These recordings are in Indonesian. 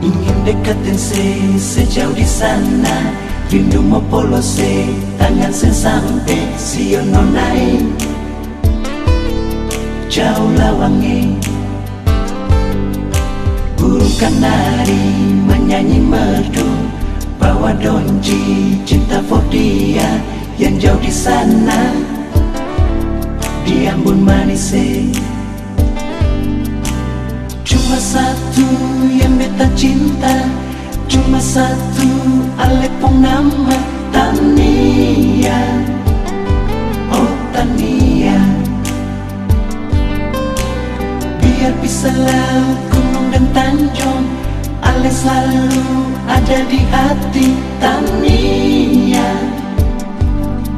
Ingin dekatin sejauh di sana, rindu mau polose, tangan sampai siono naik. Jauh lawangi, burung kanari menyanyi merdu, bawa donji cinta for dia yang jauh di sana, di Ambon manis. Cuma satu yang beta cinta, cuma satu alepong nama Tania. Oh Tania, biar bisa laut, gunung dan tanjung, Ale selalu ada di hati Tania.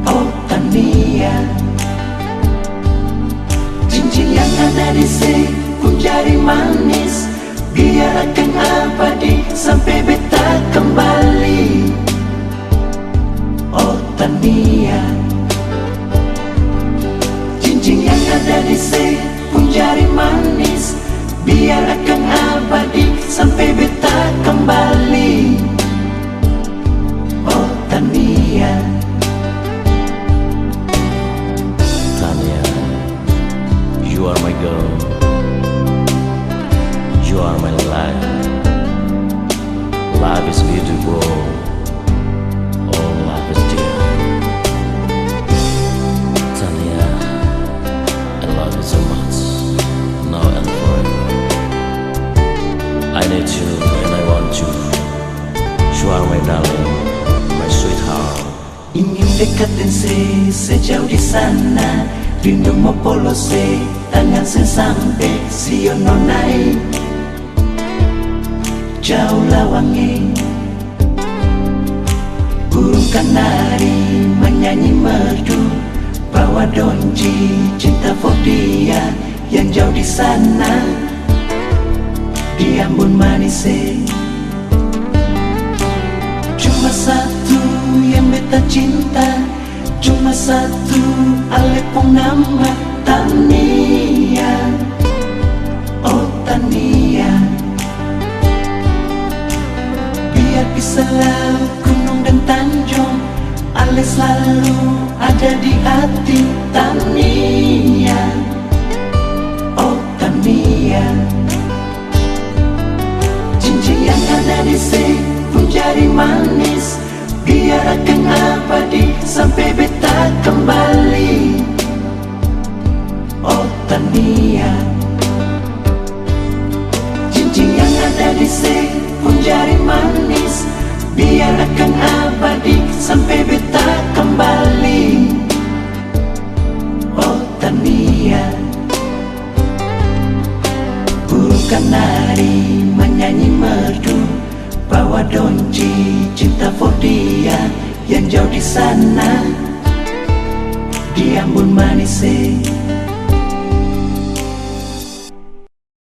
Oh Tania, cincin yang ada di pun jari manis, biar akan abadi sampai beta kembali. Oh Tania, cincin yang ada di pun jari manis, biar akan abadi sampai beta kembali. Oh Tania, Tania, you are my girl. You are my life. Life is beautiful. Oh, life is dear. Tania, I love you so much. Now and forever. I need you and I want you. You are my darling, my sweetheart. ingin dekatin sejauh di sana, rindu mau polose, tangan sampai siono naik. Jauh lawangi, burung kanari menyanyi merdu, bawa donji cinta for dia yang jauh di sana, di Ambon manis. Cuma satu yang beta cinta, cuma satu alepong nama Tania. Oh Tania, biar bisa laut, gunung dan tanjung, Ale selalu ada di hati Tania. Oh Tania, cincin yang ada di pun jari manis, biar akan abadi sampai beta kembali. Oh Tania, cincin yang ada di pun jari manis, biar akan abadi sampai beta kembali. Oh Tania, burung kanari menyanyi merdu, bawa donji cinta for dia yang jauh di sana, di Ambon manis.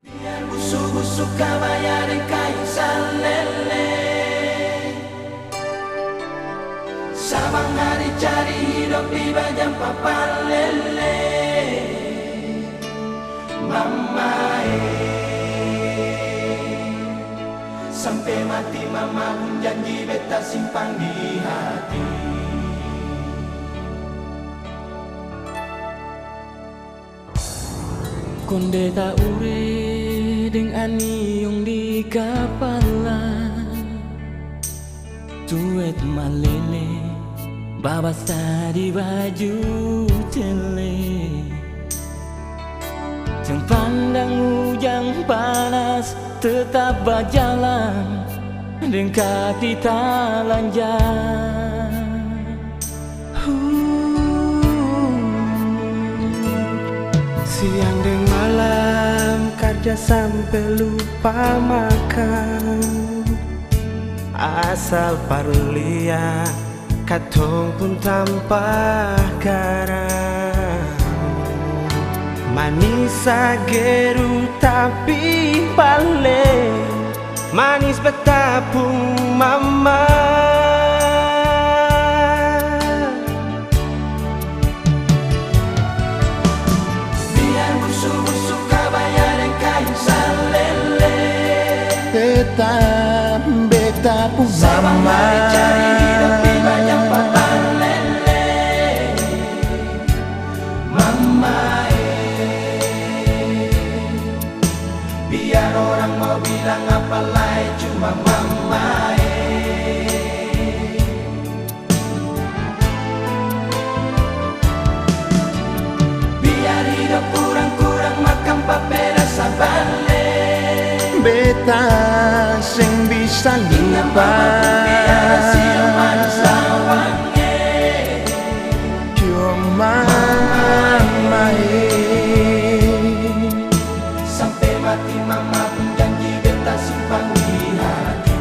Biar busuk-busuk kabaya dan kayu salele, sabang hari cari hidup di bajang papalele. Mama sampai mati mama pun janji beta simpan di hati. Konde tak ure dengan aniung di kepala, tuet malele babas di baju cele, jang pandang hujan panas tetap berjalan dengan kaki telanjang. Siang dan malam kerja sampai lupa makan, asal parulia katong pun tanpa garam. Manis ageru tapi balik, manis betapung mama. Biar busuk-busuk kabaya dan kayu salele, Tetap beta pun Sabang mama. hari cari hidup banyak papa lele. Mama biar orang mau bilang apa lain cuma mama biar hidup kurang-kurang makan papeda sabale. Beta sing bisa lupa Biar hasil manis lawange cuma sampai mati mama pun janji beta simpan di hati.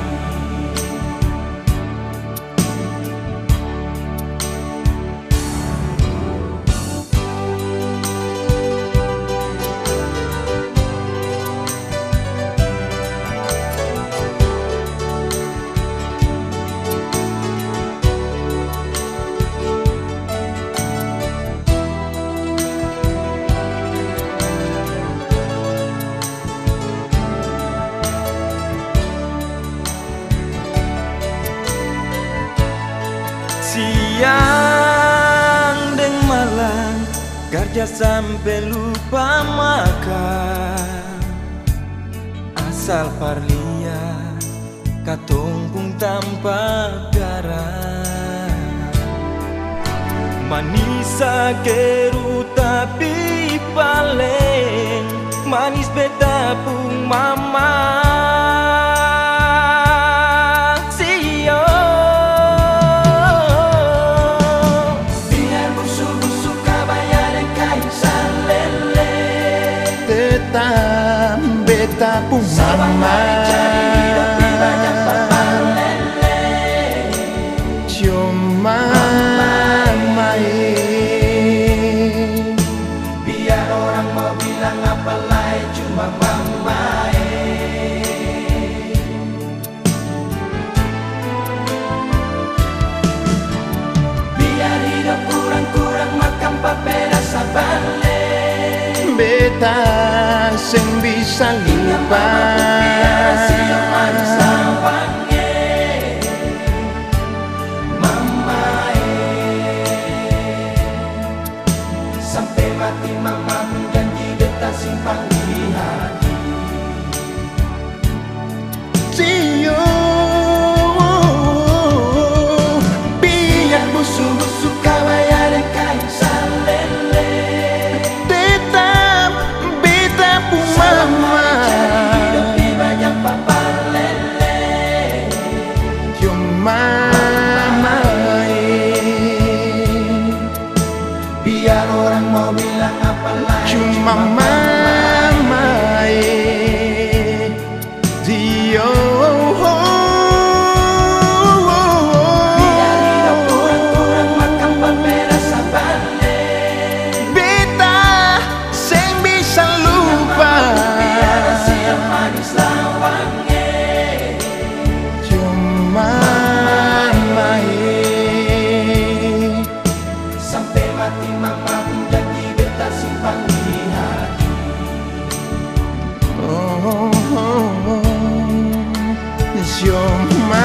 Siang dan malam kerja sampai lupa makan. Asal parlia katong pun tanpa garam. Manis ageru tapi paling manis beta pun mama. Beta pun mama. Cuma biar orang mau bilang apa lain cuma mama. Biar hidup kurang-kurang makan papeda sabale. Beta sing bisa lupa biar hasil manis lawange mama sampai mati mama pun janji beta simpan di hati. Cio biar Busuk-busuk kawaya de kain salele. tetap beta pun mama. Hidup di banyak papa lele. Cuma Biar orang mau bilang apa lain cuma mama. Dio biar hidup kurang-kurang makan papeda sabale. beta sing bisa lupa Biar hasil manis lawange cuma sampai mati mama pun janji beta simpan di hati. cuma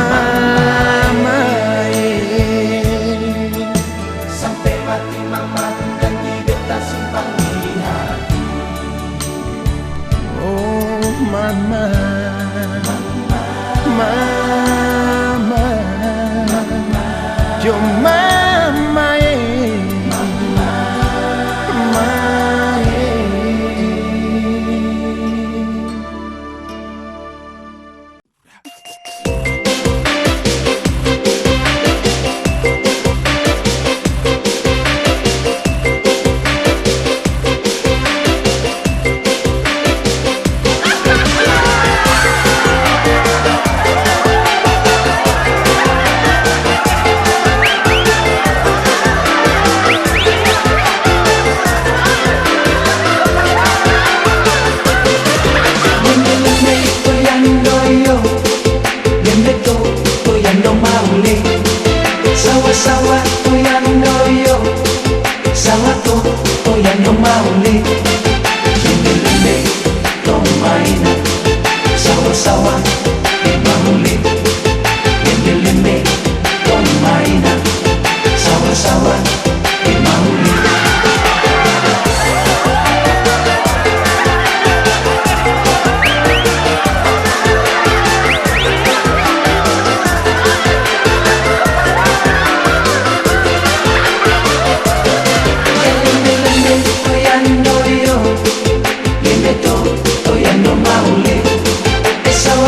Sampai mati mama pun janji beta simpan di hati. oh mama mama yo mama Sawa-sawa toyando yo, sawa to toyando mauli. Linde-linde tomaina, sawa-sawa di mauli.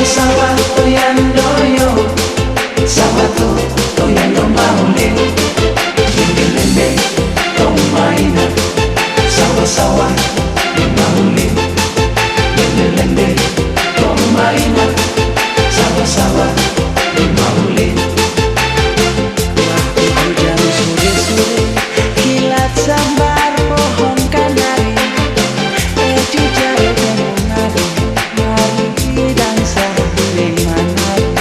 Sawa-sawa toyan doyo, sawa to toyan do maule, lembe-lembe tong maina. Sawa-sawa di maule, lembe-lembe tong maina. Sawa-sawa di maule. Waktu hujan sore-sore, kilat sambar pohon kanari, di jauh menari, mari dansa di mana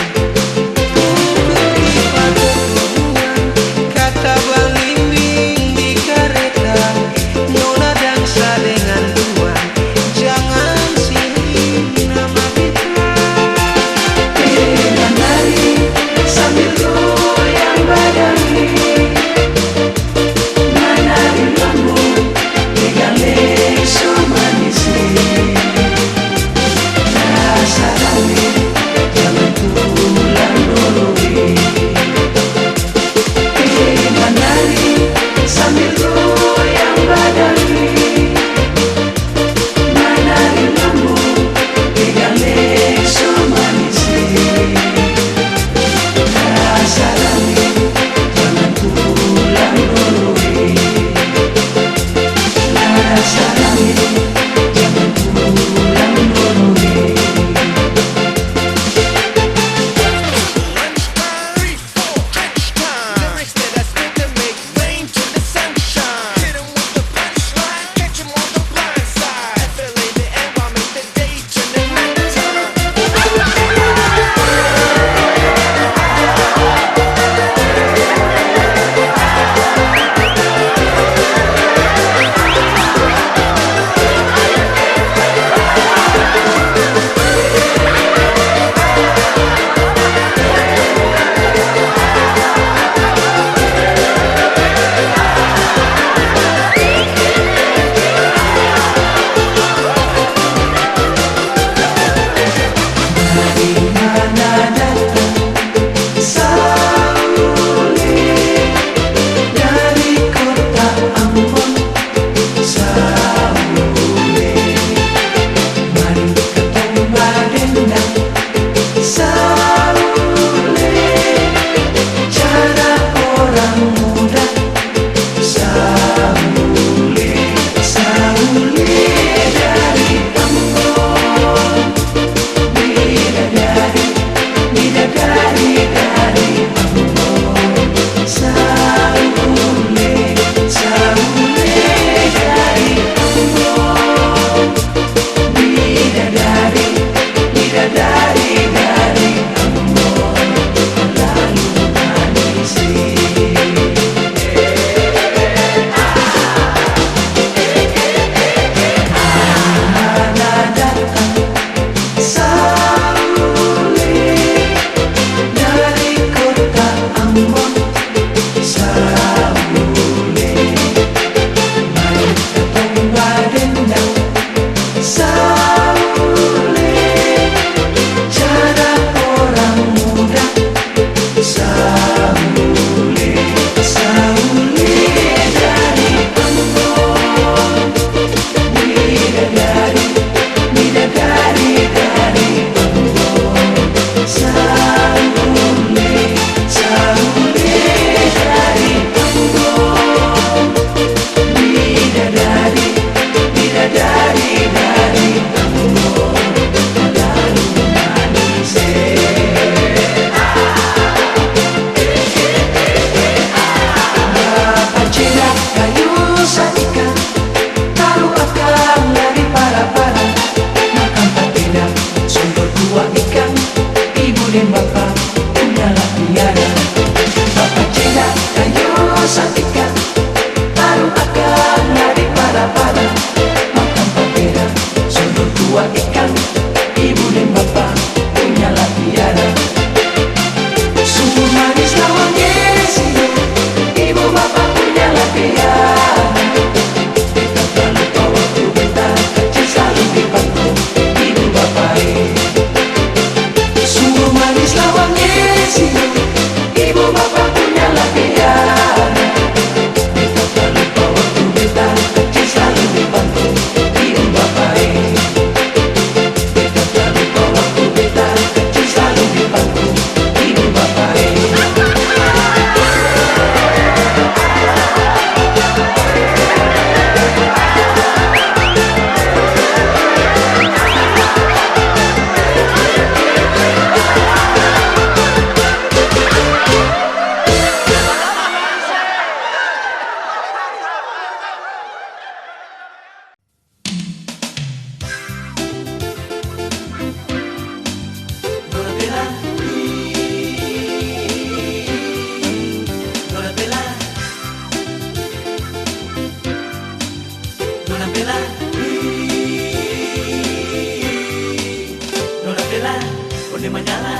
Onde menyala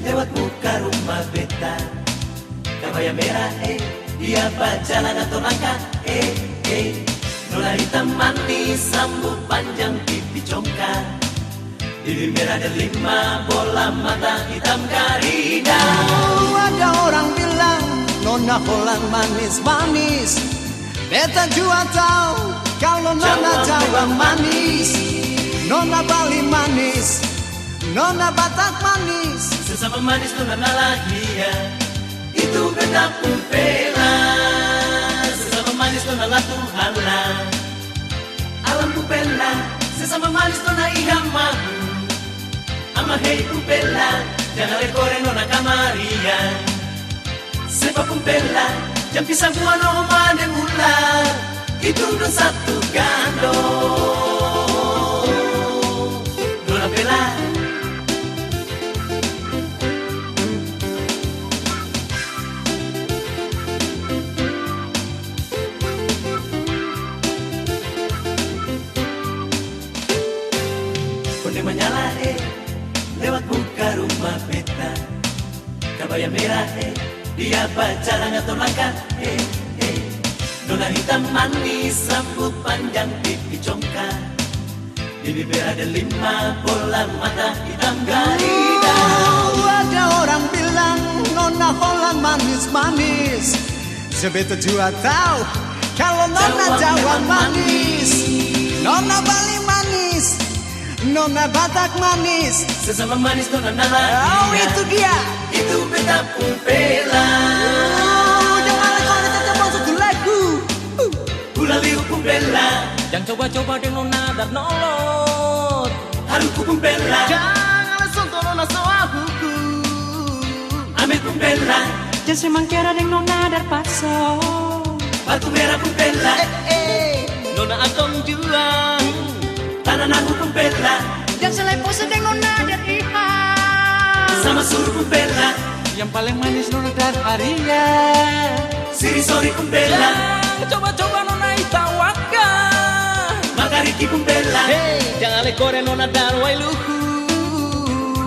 lewat muka rumah beta. Kebaya merah dia berjalan atau langkah Nona hitam manis, rambut panjang, pipi congkak, bibir merah dan 5 bola mata hitam karida. Ada orang bilang Nona Holland manis-manis, beta juga tahu kalau Nona Jawa manis, Nona Bali manis, Nona Batak manis. Sesama manis Nona Nalahia, itu beta Pumpela. Sesama manis Nona Latuhala, alam Pumpela. Sesama manis Nona Ihamahu, ama hei Pumpela. Jangan lekore Nona Kamaria, sepa Pumpela. Jam pisang buah no mane mula, itu udah satu gandong. Nona Bella. Onde menyala lewat muka rumah beta. Kebaya merah dia berjalan atau langkah Nona hitam manis, rambut panjang, pipi congkak, bibir merah dan 5 bola mata hitam garida. Ada orang bilang Nona Holland manis-manis, sebeta juga tahu kalau Nona Jawa manis, Nona Bali manis, Nona Batak manis. Sesama manis Nona Nalahia, Oh itu dia, itu beta Pumpela. Jangan lekor tetap masuk ke lagu. Ulaliu Pumpela, Jangan coba-coba deng Nona dan nolot. Haruku Pumpela, Jangan langsung ke Nona soahuku. Amit Pumpela, Jangan semangkera deng Nona dar paso. Batu merah Pumpela, Nona Atong juang. Tanah Nahu Pumpela, Jangan selepo sedeng Nona dar iha. sama Suruh Pumpela, Yang paling manis Nona dar Haria. Siri Sori Pumpela, Coba-coba Nona Itawaka. Makariki Pumpela, Jangan lekore Nona Darwai Luhu.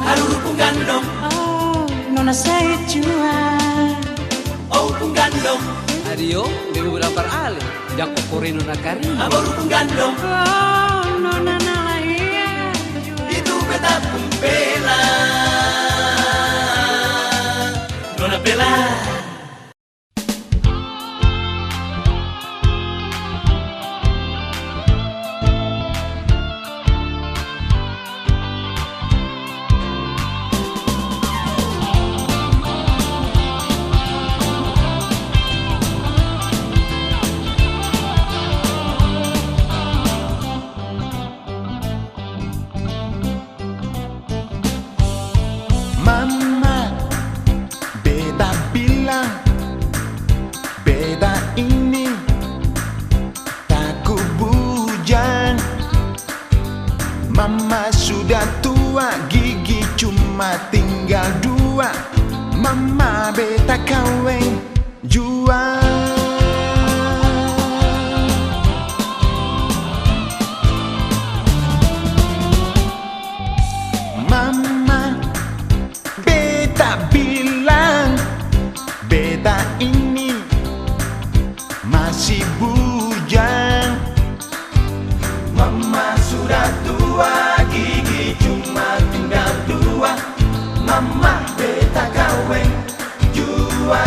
Haruru Punggandong, Oh, Nona saya jual. Oh Punggandong, Adio, bebe berapa ali? Jako kore Nona Kari. Aboru Punggandong, Oh, Nona Nalahia. itu beta Pumpela. Nona Bella. Mama, beta bilang beta ini tak bujang. Mama sudah tua, gigi cuma tinggal 2. Mama beta kawin jual. Mama, beta bilang beta ini masih bujang. Mama sudah tua, gigi cuma tinggal 2. Mama beta kawin jual.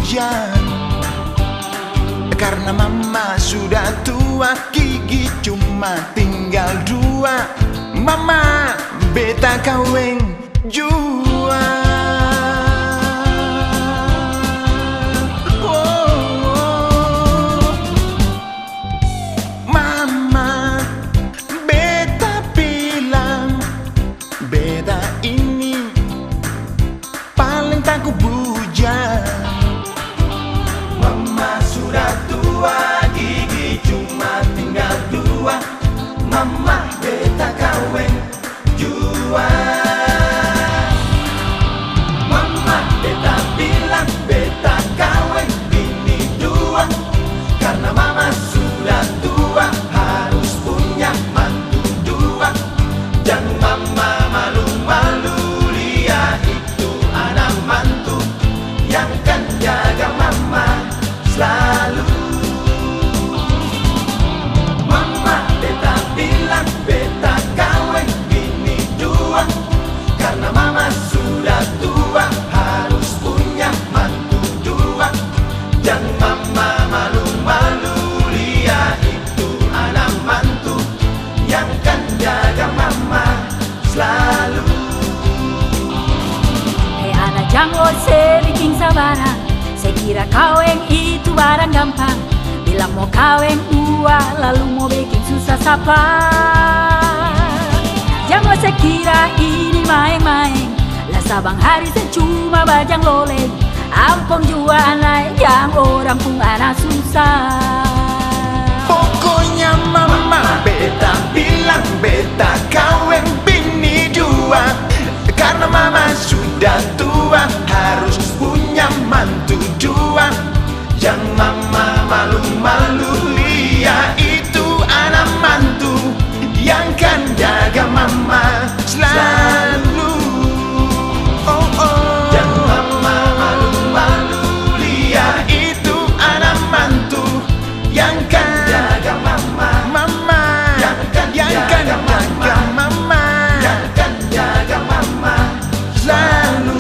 bujang. Karena mama sudah tua, gigi cuma tinggal dua. Mama beta kawin jua. Mama beta bilang beta ini paling takut bujang. Mama sudah tua, gigi cuma tinggal dua. Mama beta kawin jua. Mama beta bilang beta kawin bini dua. Karena mama sudah tua, harus punya mantu dua. Dan mama malu-malu, lihat itu anak mantu yang kan jaga mama selalu. Mama beta bilang beta kawin bini dua. Karena mama sudah tua, harus punya mantu dua. Dan mama malu-malu, lihat itu anak mantu yang kan jaga mama selalu. Hei anak janggo bikin sabaran, saya kira kawin itu barang gampang. Bilang mau kawin dua, lalu mau bikin susah sapa. Jangan sekira ini main-main, lah sabang hari saya cuma bajang loleng. Ampong jua anak yang orang pun anak susah. Pokoknya mama beta bilang beta kawin bini dua. Karena mama sudah tua, harus punya mantu dua. Yang mama malu-malu, lihat itu anak mantu yang kan jaga mama selalu. Oh oh. Yang mama malu-malu, lihat itu anak mantu yang kan jaga mama. mama, Yang kan jaga mama, yang kan jaga mama selalu.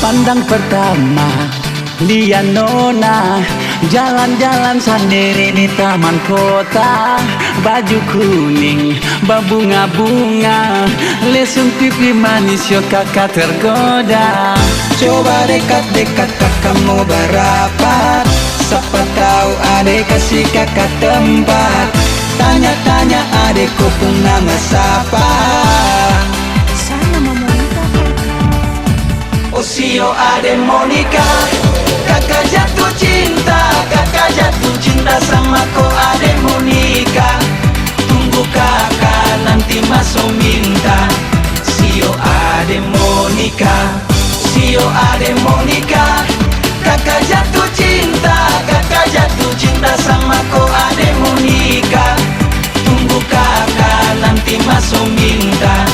Pandang pertama, lihat nona jalan-jalan sendiri di taman kota. Baju kuning, berbunga-bunga, lesung pipi manis, yo kakak tergoda. Coba dekat-dekat kakak mau berapat, siapa tahu adek kasih kakak tempat. Tanya-tanya adek kau pun nama siapa? Saya mau Monica. Osio ade Monica, kakak jatuh cinta sama kau ade Monica. Tunggu kakak nanti masuk minta. Sio ade Monica, Sio ade Monica, kakak jatuh cinta sama kau ade Monica. Tunggu kakak nanti masuk minta.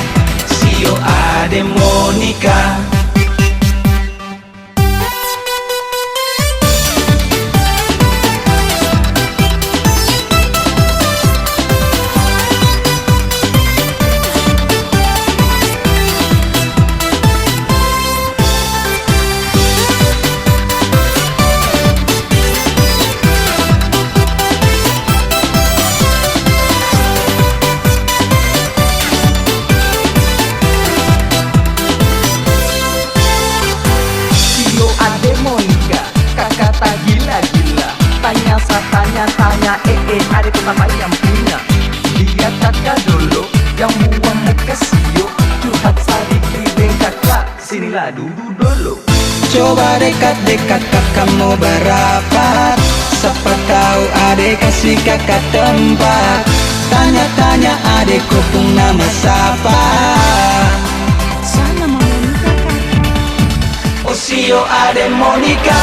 Sio ade Monica. Tanya ada pertama yang punya. Dia kakak dulu yang buang muka Sio. Curhat sadik ribeng kakak, sinilah duduk dulu. Coba dekat-dekat kakak mau berapat, siapa tahu adek kasih kakak tempat. Tanya-tanya adek kopung nama siapa. Sama Monica kak. Oh sio adek Monica,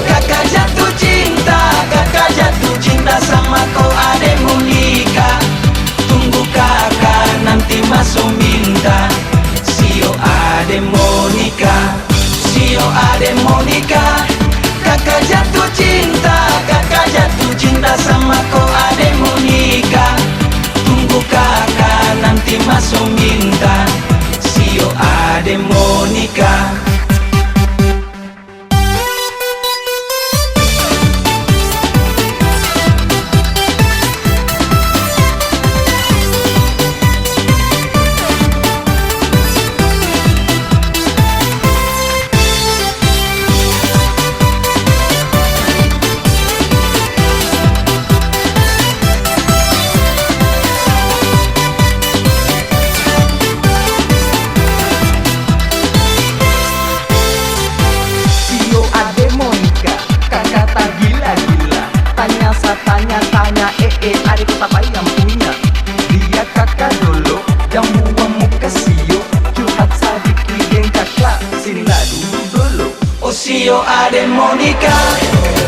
kakak jatuh cinta. Kakak jatuh cinta sama kau adek Monica. Tunggu kakak nanti masuk minta. Sio adek Monica, sio adek Monica, kakak jatuh cinta. Kakak jatuh cinta sama kau adek Monica. Tunggu kakak nanti masuk minta. Sio adek Monica. Tanya-tanya adek siapa yang punya. Dia kakak dulu yang buang muka sio. Curhat sedikit dengan kakak, sinilah duduk dulu. Oh sio adek Monica,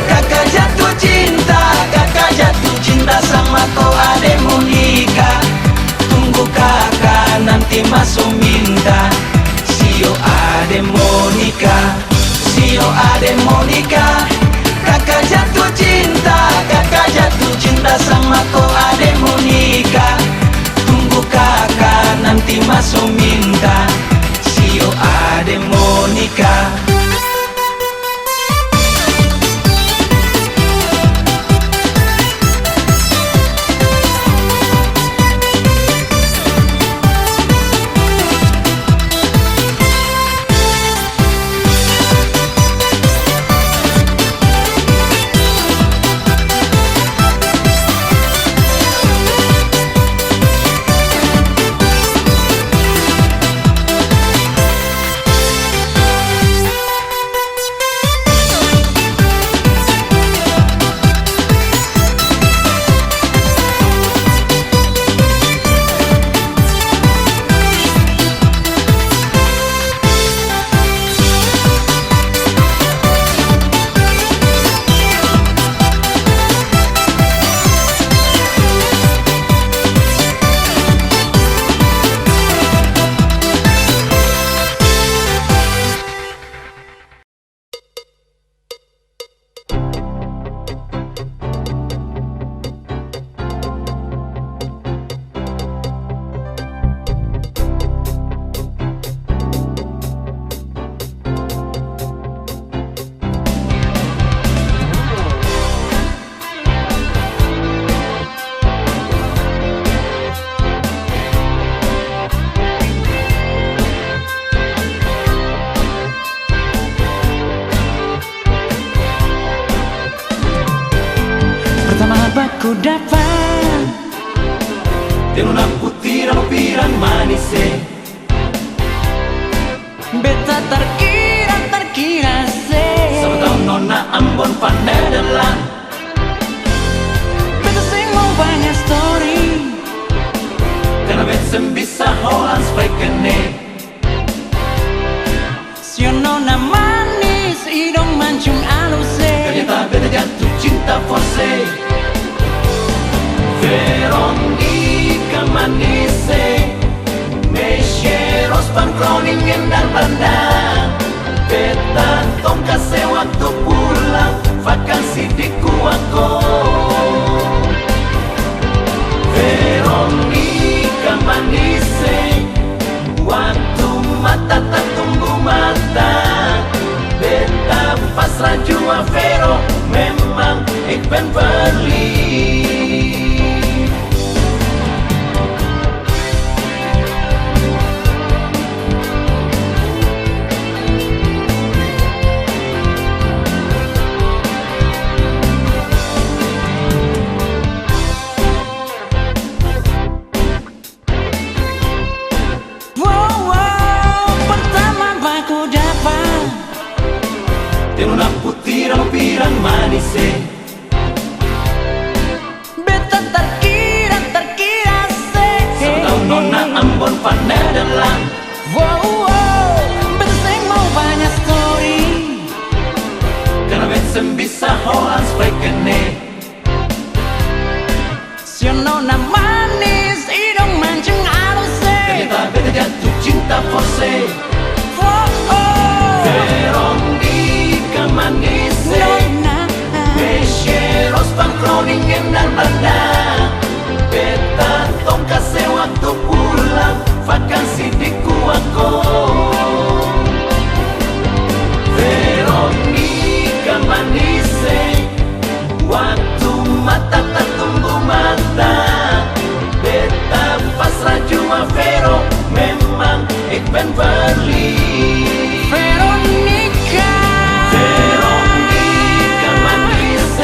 kakak jatuh cinta. Kakak jatuh cinta sama kau adek Monica. Tunggu kakak nanti masuk minta. Sio adek Monica, sio adek Monica, kakak jatuh cinta. Kakak jatuh cinta sama kau adek Monica. Tunggu kakak nanti masuk minta. Sio adek Monica. Ku dapat Tenuna putih piran manis beta terkira se sama tau nona Ambon Pandadelan. beta sing mau banyak story Karena betsem bisa Holland sprekene. sio nona manis hidung mancung alus Ternyata beta jatuh cinta forse. Veronica manise Mesyeros pankroning endang bandang. Beta tong kasih waktu pulang vakansi di Kuako. Veronica manise waktu mata tak tunggu mata. Beta pasrah jua Vero, memang ik ben verliefd. Tenuna putih pirang manis Nona manis, hidung mancung halus. Ternyata beta jatuh cinta forse. Veronica manis, Becheros pangkloning dan banda. Beta tong kasih waktu pulang vakansi di Kuako. Veronica manis, waktu mata tak tumbuh mata. Beta pasrah cuma Vero, memang ik ben verliefd. Veronica, Veronica manis,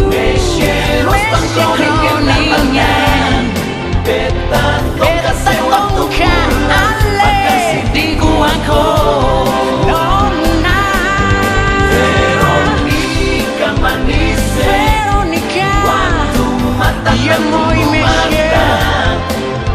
Becheros pangkloning dan banda. Beta tong kasih waktu pulang vakansi di Kuako. Nona Veronica manis, Veronica, waktu mata yang mau mata.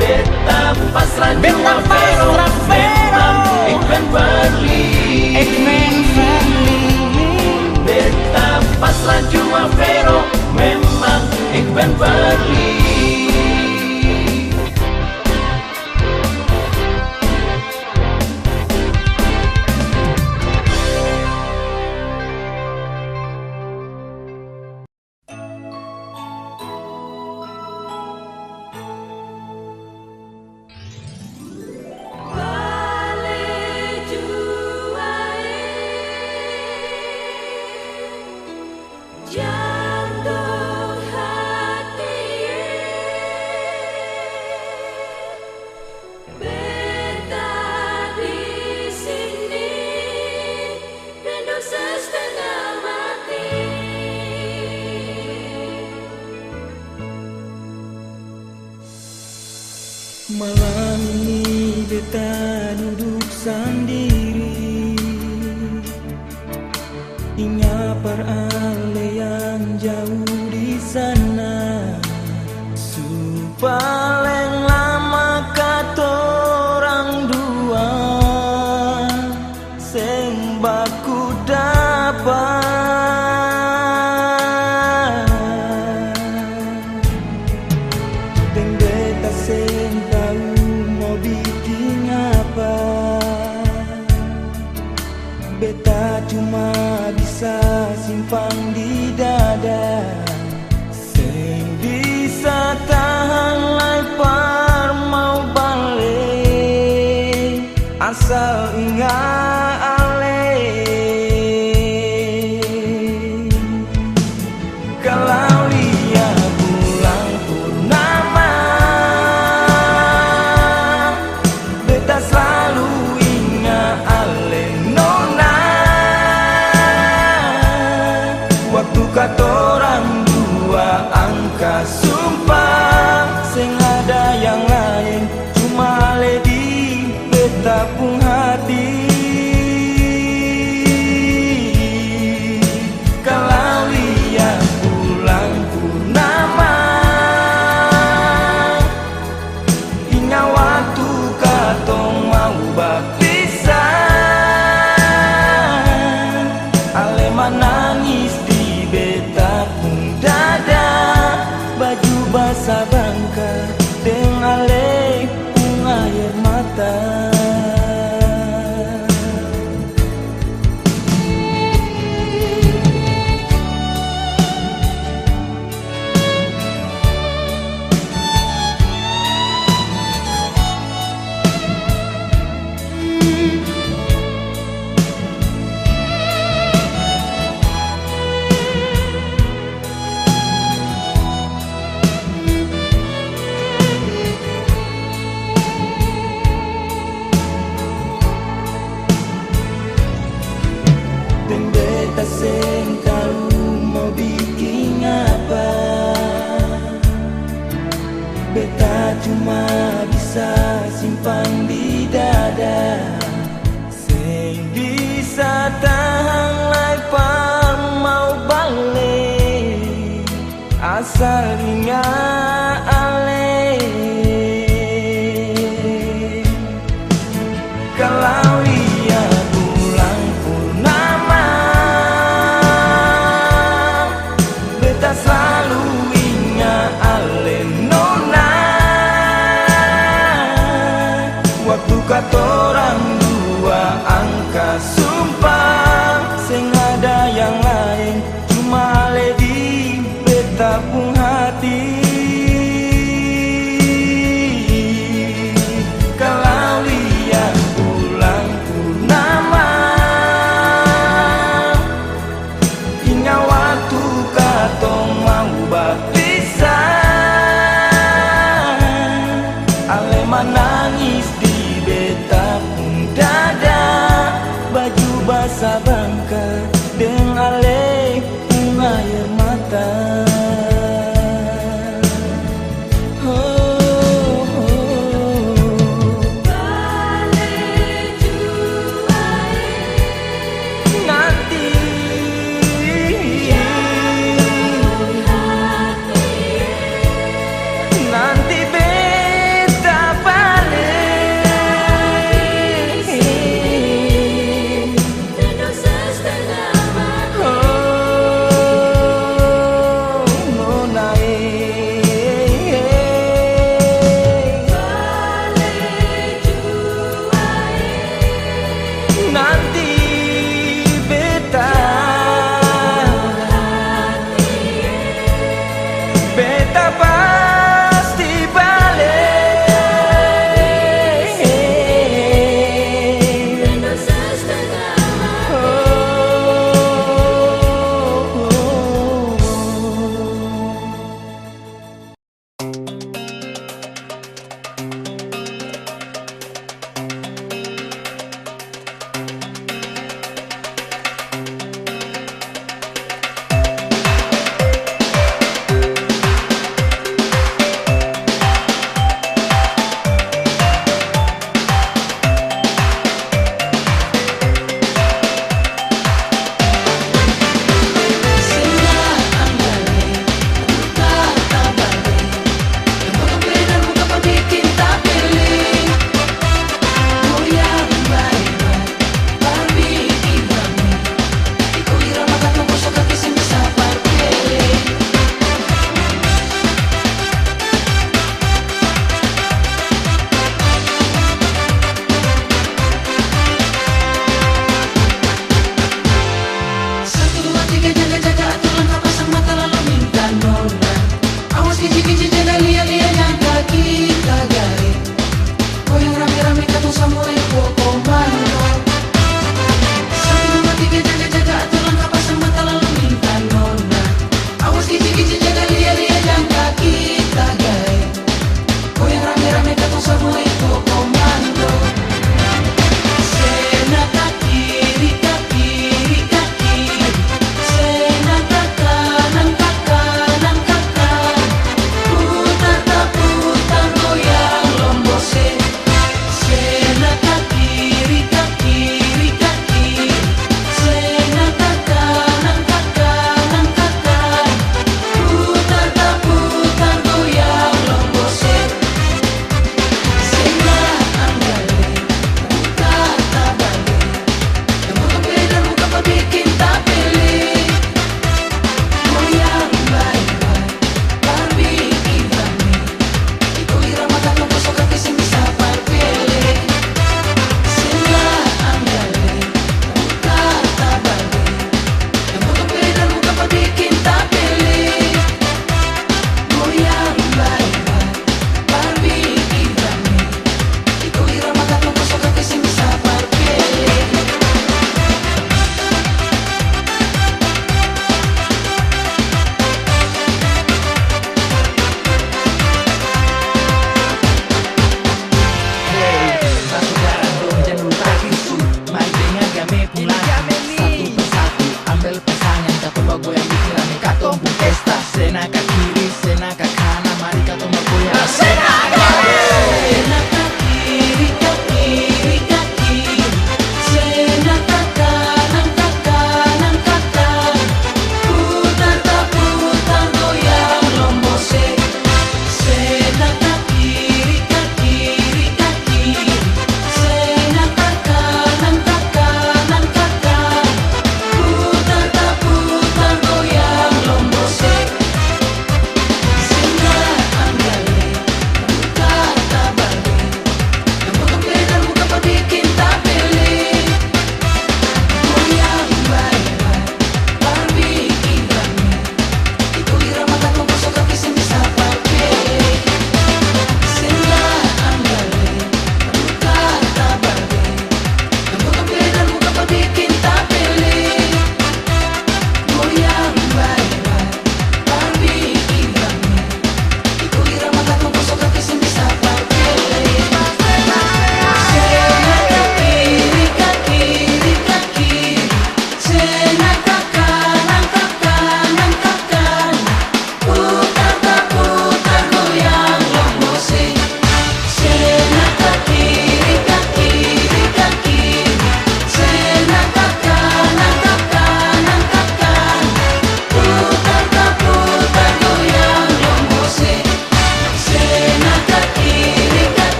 Beta pasrah jua Vero, memang ik ben verliefd. ik ben verliefd. Beta pasrah jua Vero, memang ik ben verliefd. Jantung hati beta di sini, rindu setengah mati. Malam ini beta duduk sendiri, ingat peralean jauh di sana. Paling lama katorang dua sembaku dapat. Dan beta sen tahu mau bikin apa. Beta cuma bisa simpan di dada, sing bisa tahan lepar mau balik asal ingat ale. Kalau dia pulang purnama, beta selalu ingat ale. Nona, waktu katorang dua angka sumpah, sing ada yang lain cuma ale di beta pun hati. Kalau dia pulang purnama, ingat waktu katong mau berpisah, ale menangis di beta pun dada, baju basah bangka dengan ale pun air mata. Dan beta sen tahu mau bikin apa. Beta cuma bisa simpan di dada, sing bisa tahan lepar mau balik asal ingat ale. Kalau dia pulang purnama, beta selalu ingat ale. kapung hati. Kalau lihat bulan purnama hingga waktu katong mau berpisah, ale menangis di beta pun dada, baju basah bangka dengan ale air mata.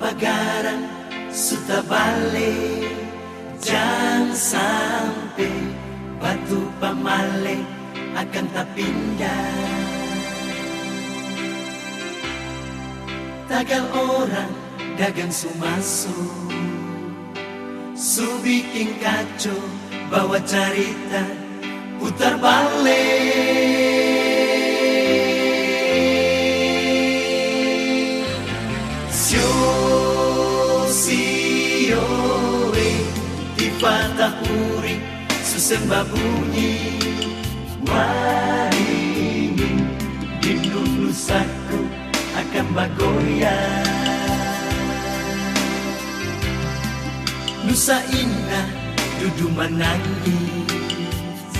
pagaran sudah balik, jangan sampai batu pamale akan tak pindah. Tagal orang dagang sumaso, su bikin kacau, bawa cerita putar balik. Sio di patahuri susembah bunyi waringin di lulusaku akan bagoyang. Nusa indah dudu menangis,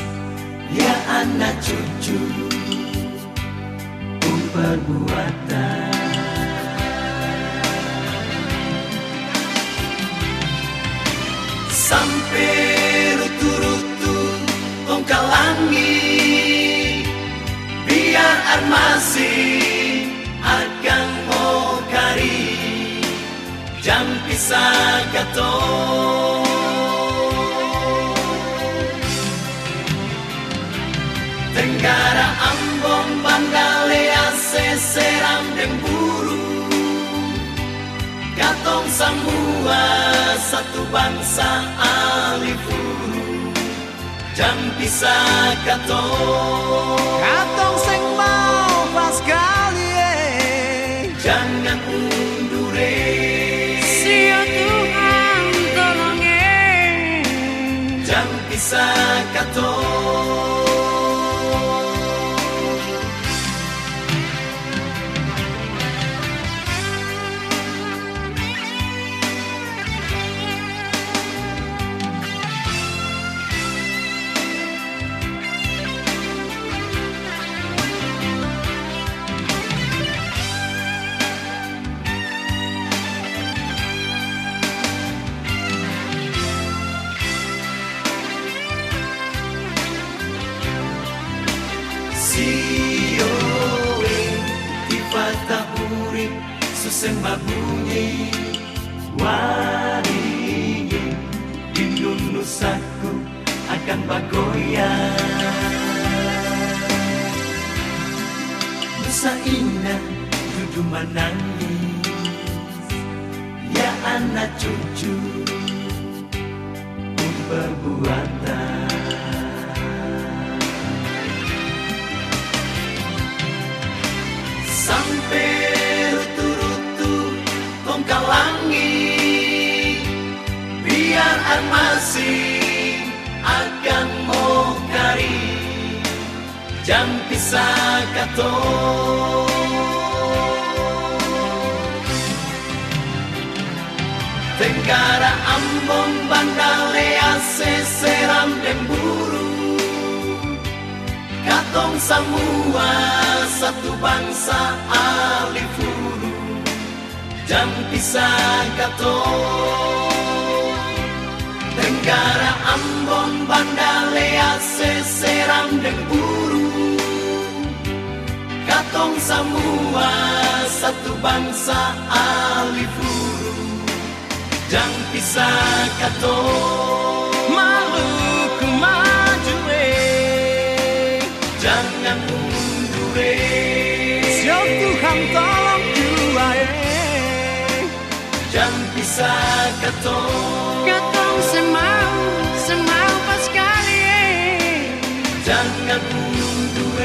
ya anak cucu perbuatan. Sampai rutu-rutu tongkal langit, biar armasi akan mau kari, jam pisah gato. Tenggara Ambon Bandalea seseram dan buru, katong semua satu bangsa alifuru, jam pisah katong. Katong sing mau pas kali, jangan undure. Sio Tuhan tolongin, jam pisah katong. Susembah bunyi waringin di lulusaku akan bagoyang. Nusa indah dudu menangis, ya anak cucu perbuatan. Sampai tongkal langit, biar armasi akan mau kari, jam pisah katong. Tenggara Ambon Bandalea seseram dan buru, katong semua satu bangsa alifuru, jam pisah katong. Tenggara Ambon Bandalea seseram dan buru, katong semua satu bangsa alifuru, jam pisah katong. Maluku maju, jangan mundur. Sio Tuhan tolong jua, jam pisah katong. katong semau pas kali, Jangan mundur.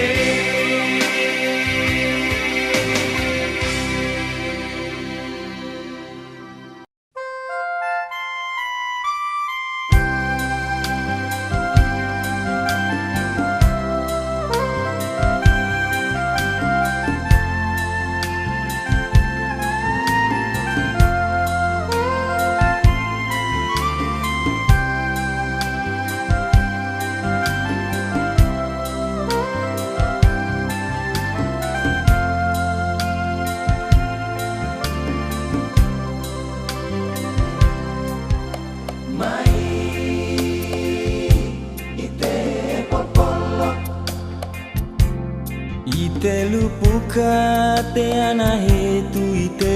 Ite lupuka te ana hetu ite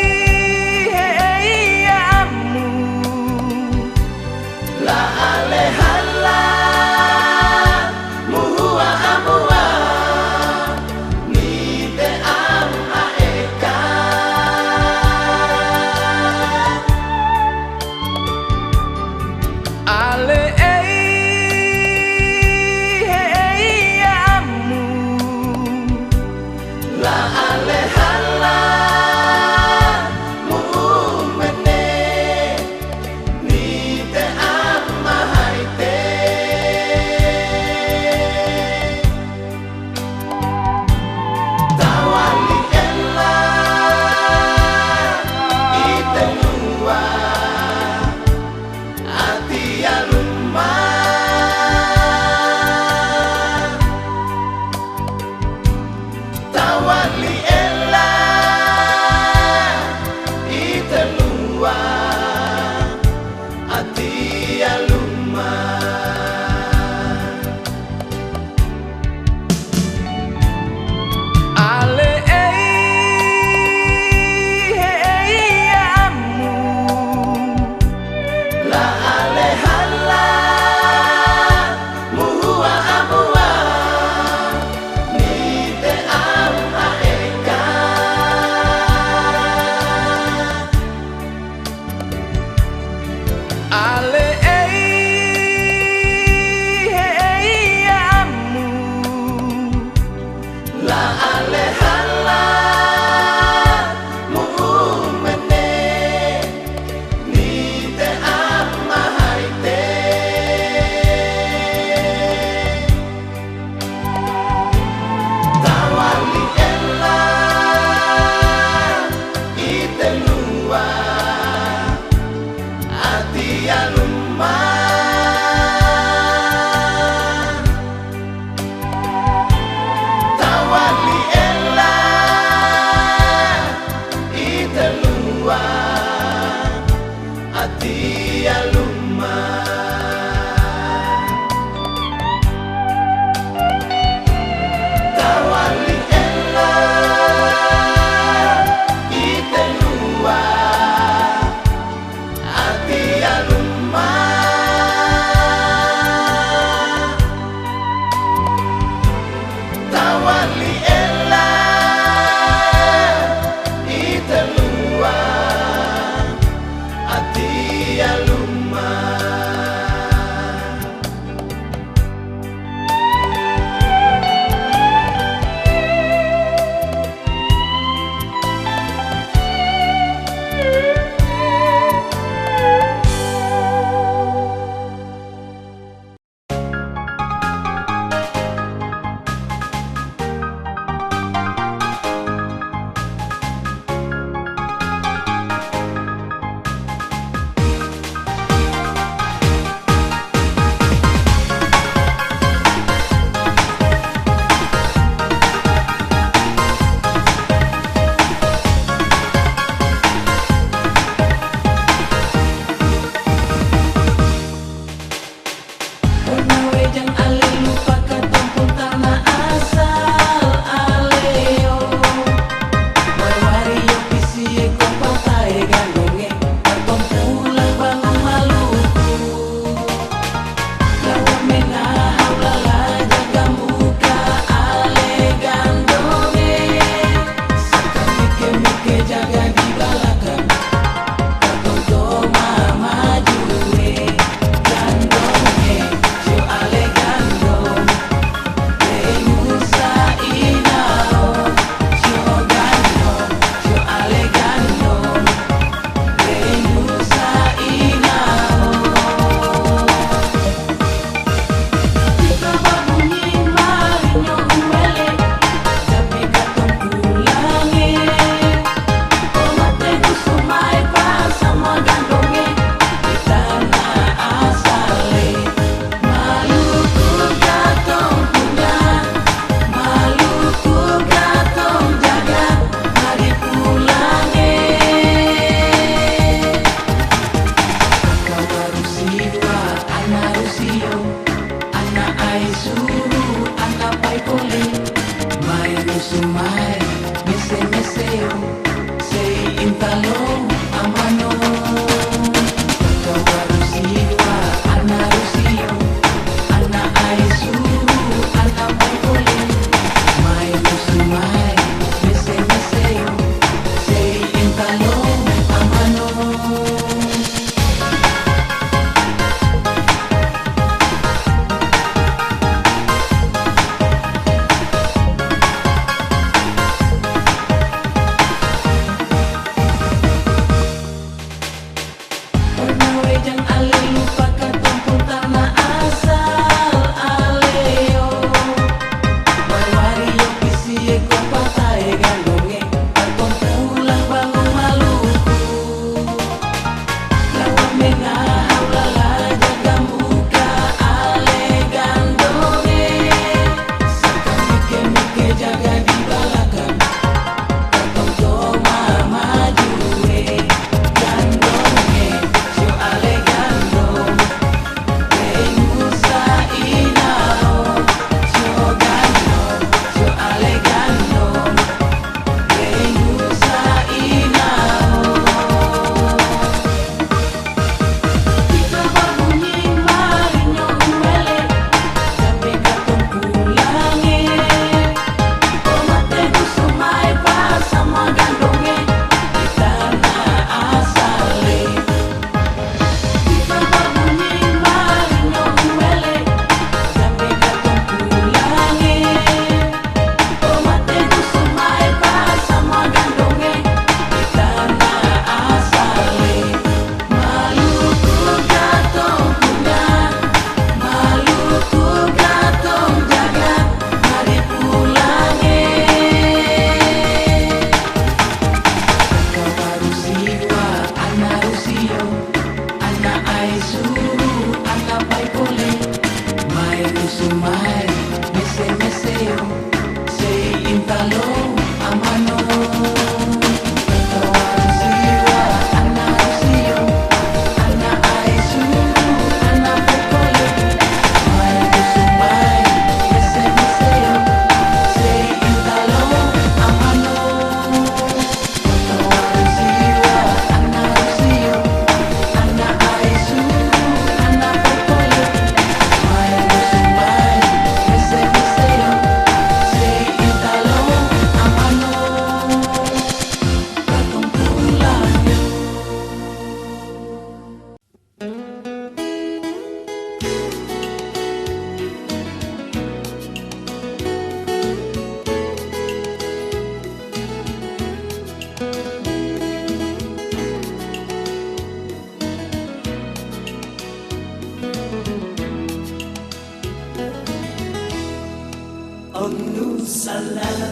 salam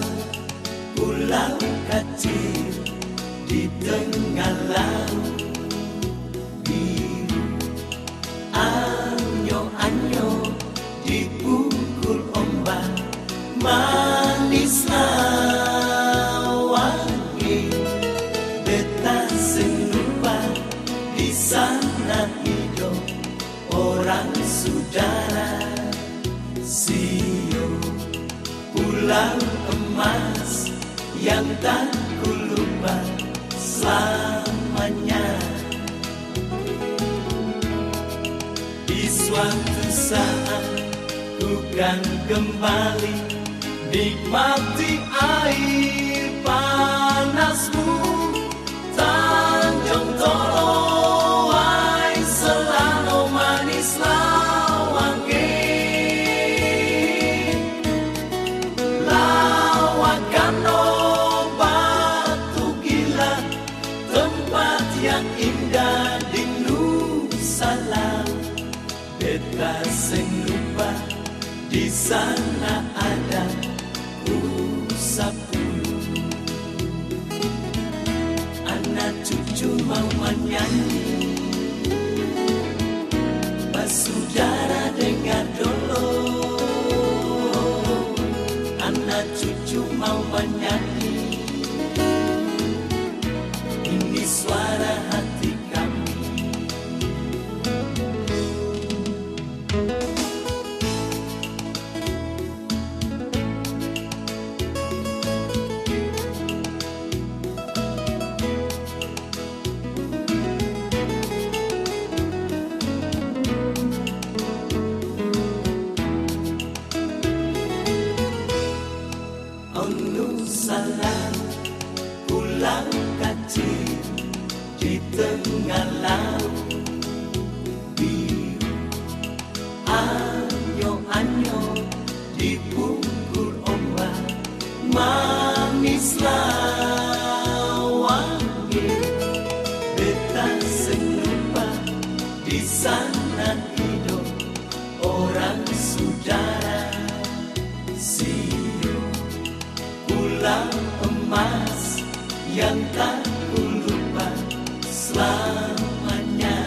pulau kecil di tengah laut biru. Anyo-anyo dipukul ombak, manislah wangi. Detak serupa di sana hidup orang saudara. Sio pulang emas yang tak ku lupa selamanya. Di suatu saat ku kan kembali nikmati air panasmu, Tanjung Tolowai Selano manis Lawangge. Lawakan Batu Gila, tempat yang indah di Nusala. Beta sing lupa di sana ada usap bulu. Anak cucu mau menyanyi, basudara dengar dulu. Anak cucu mau menyanyi, ini suara hati kami. Nusala pulang kecil di tengah laut biru, anyo-anyo dipukul ombak manis Lawangge. Beta sing lupa di sana hidup orang saudara. Sio pulang emas yang tak ku lupa selamanya.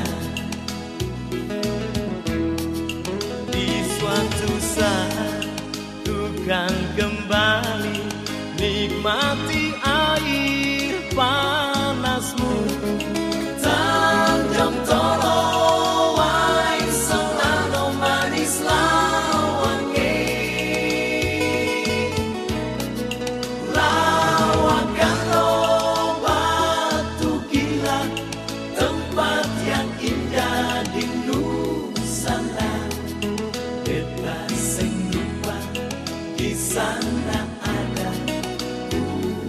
Di suatu saat ku kan kembali nikmati air panasmu, Tanjung Tolowai Selano manis Lawangge. Lawakan Batu Gila, tempat yang indah di Nusala. Beta sing lupa di sana ada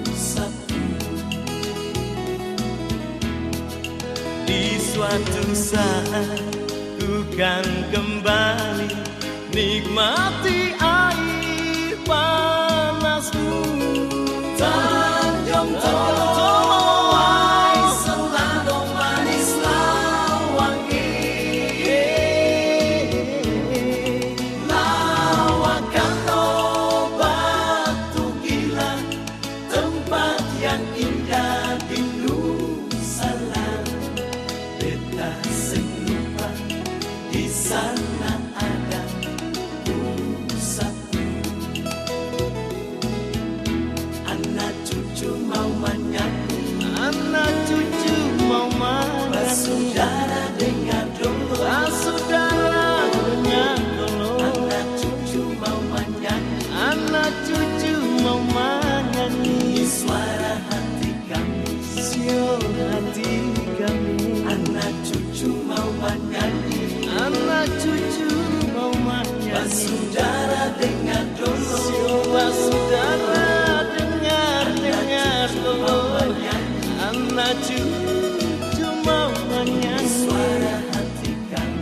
usap bulu. Di suatu saat ku kan kembali nikmati air panasmu, Tanjung Tolowai Selano manis Lawangge. Lawakan Batu Gila, tempat yang indah di Nusala. Beta sing lupa di sana ada usap bulu. Anak cucu mau menyanyi, anak cucu mau menyanyi. Basudara dengar dulu, basudara dengar dulu. Anak cucu mau menyanyi, anak cucu mau menyanyi. Ini suara hati kami, suara hati kami. Anak cucu mau menyanyi, anak cucu mau menyanyi. Basudara dengar dulu, basudara dengar dulu. Anak cucu mau menyanyi, suara hati kami.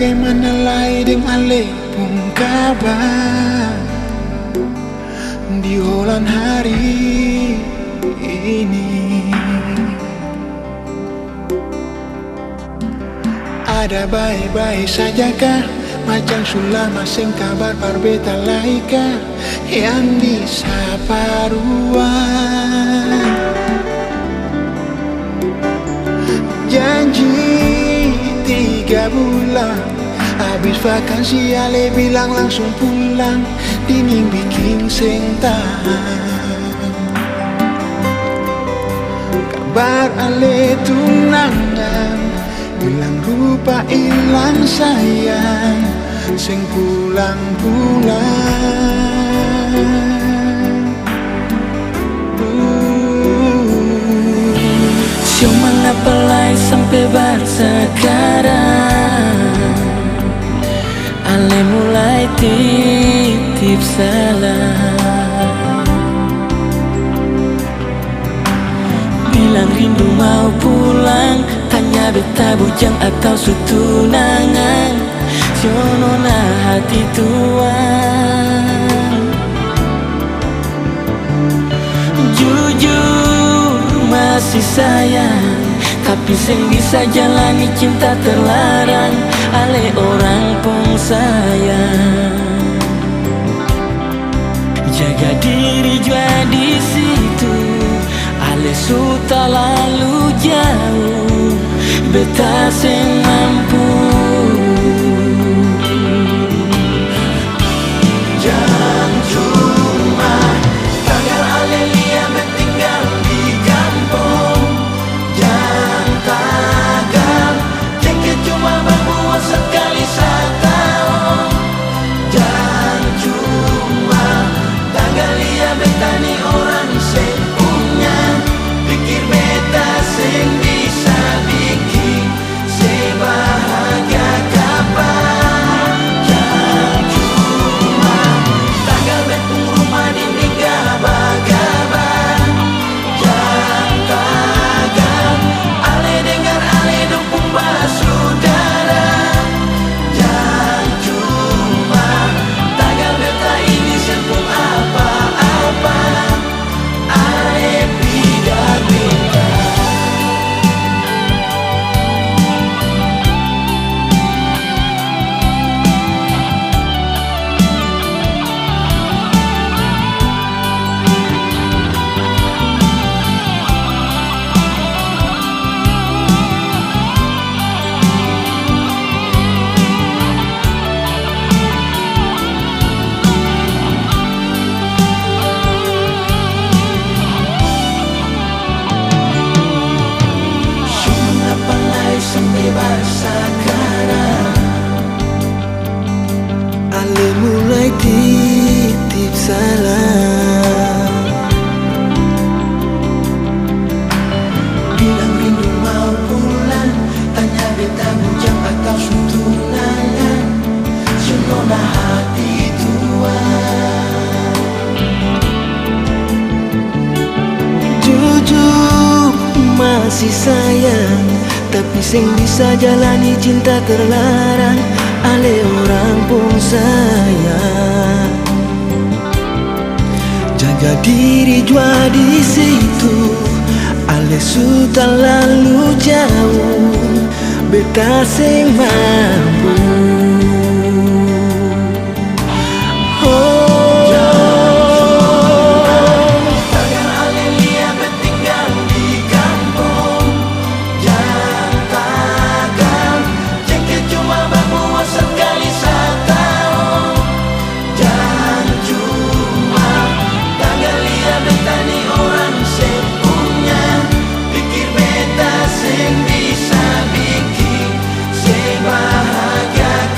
bagaimana lai deng ale pun kabar di holan hari ini. Ada baik-baik saja kah? Macam sulama sing kabar parbeta laika yang bisa paruan. Janji 3 bulan habis vakansi ale bilang langsung pulang. Dinding bikin sing tahan. Kabar ale tunangan hilang rupa hilang sayang sing pulang-pulang. Cuma ngapalai sampai bar sekarang ale mulai titip salam, bilang rindu mau pulang. Tanya beta bujang atau sutunangan, jono nah hati tuang. Jujur masih sayang, tapi sing bisa jalani cinta terlarang. Ale orang pun sayang, jaga diri jua di situ. Ale sudah lalu jauh, beta sing mampu. Jangan cuma tanggal ale lia tinggal di kampung. Jangan tagal jengket cuma berbuat sekali setahun. Jangan cuma tanggal lia betani orang sing punya. Pikir beta sing bisa bikin sebahagia kapan. Jangan cuma tanggal betung rumah dinding gabah-gabah. Jangan tagal ale dengar ale dukung basudara. Jangan cuma tanggal beta ini sempung apa-apa. Ale tidak beta. Mengapa lai sampai bahasa sekarang Ale mulai titip salam, bilang rindu mau pulang. Tanya beta bujang atau sutunangan, senona hati tuang. jujur masih sayang, tapi sing bisa jalani cinta terlarang. Ale orang pun sayang, jaga diri jua di situ. Ale sudah lalu jauh, beta sing mampu. Tanggal ale lia tinggal di kampung. Jangan tagal jengket cuma berbuat sekali setahun. Jangan cuma tanggal lia betani orang sing punya. Pikir beta sing bisa bikin sebahagia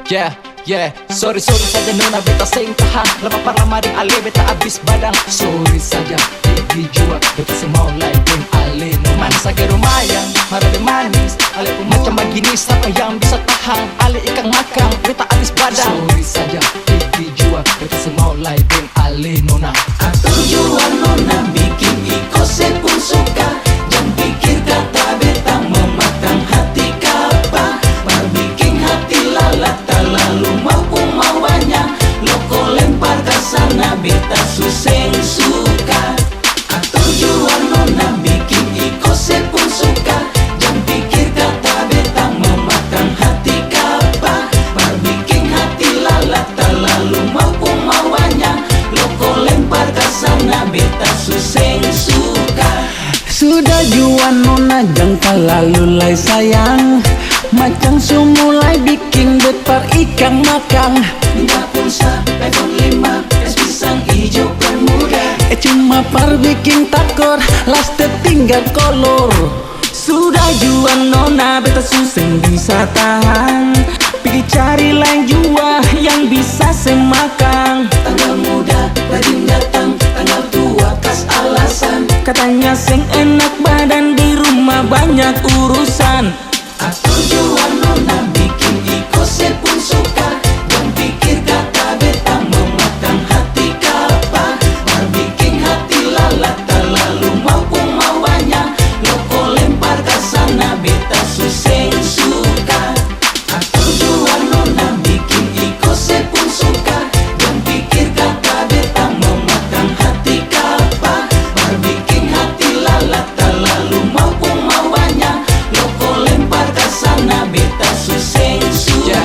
Sorry saja nona beta sing tahan. Lama parlama ding ale beta abis badang. Sorry saja gigi jua beta semau like ding ale. Manis agak lumayan, marabe manis. Ale pun macam begini siapa yang bisa tahan. Ale ikan makan beta abis badang. Sorry saja gigi jua beta semau like ding ale nona. Atur jua nona bikin iko sepun suka. Jangan pikir kata beta memakan hati kapa. Mar bikin hati lalat lalu mampu mawanya. Loko lempar ke sana beta suseng suka. Atur jua nona bikin iko sepun suka. Jangan pikir kata beta memakan hati kapa. Mar bikin hati lalat lalu mampu mawanya. Loko lempar ke sana beta suseng suka. Sudah jua nona jangka lalu lai sayang. Macam sumulai bikin betar ikan makan. Minta pulsa iPhone 5 es pisang hijau bermuda. Cuma par bikin takor last tinggal kolor. Sudah jua nona beta suseng bisa tahan. Pergi cari lain jua yang bisa semakan. Tanggal muda rajin datang, tanggal tua kas alasan. Katanya seng enak badan di rumah banyak urusan. Atur jua nona bikin iko sepun suka. Jangan pikir kata beta memakan hati kapa. Mar bikin hati lalat lalu mampu mawanya. Loko lempar ke sana beta suseng suka. Atur jua nona bikin iko sepun suka. Jangan pikir kata beta memakan hati kapa. Mar bikin hati lalat lalu mampu mawanya. Loko lempar ke sana beta suseng suka.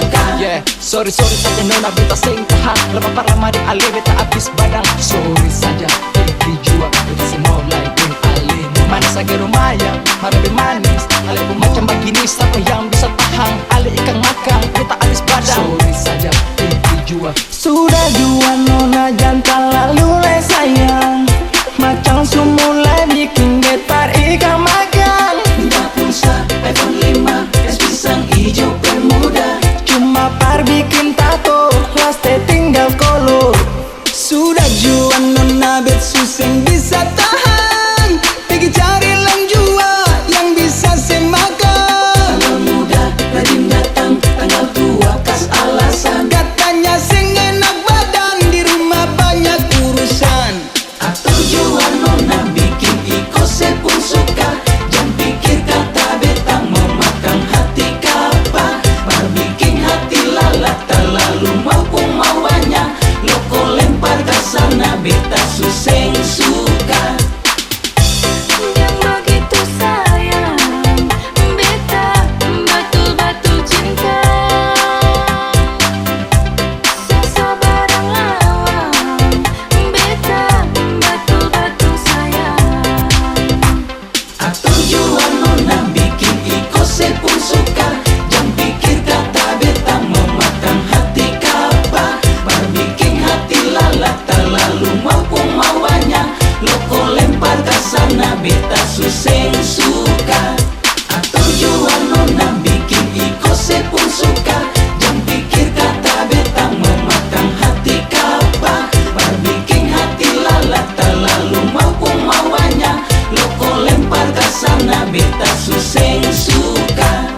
Sorry saja nona beta sing tahan. Lama parlama ding ale beta abis badang. Sorry saja gigi jua beta semau like ding ale. Manis agak lumayan, marabe manis. Ale pun macam begini siapa yang bisa tahan. Ale ikan makan beta abis badang. Sorry saja gigi jua. Sudah jua nona jangka lalu lai sayang. Macam sumulai bikin betar ikan makan. Minta pulsa iPhone 5 es pisang hijau bermuda. Cuma par bikin tato last tinggal kolor. Sudah jua nona bet suseng bisa tahan. Pergi cari lain jua yang bisa semakan. Tanggal muda rajin datang, tanggal tua kas alasan. Katanya seng enak badan di rumah banyak urusan. Atur jua nona bikin iko sepun suka. Jangan pikir kata beta memakan hati kapa. Mar bikin hati lalat lalu mampu mawanya. Loko lempar ke sana beta suseng suka. Yang begitu sayang, beta betul-betul cinta. Sesabarang lawan, beta betul-betul sayang. Atur jua nona bikin iko sepun suka. Jangan pikir kata beta memakan hati kapa. Mar bikin hati lalat lalu mampu mawanya. Loko lempar ke sana beta suseng suka. Atur jua nona bikin iko sepun suka. Jangan pikir kata beta memakan hati kapa. Mar bikin hati lalat lalu mampu mawanya. Loko lempar ke sana beta suseng suka.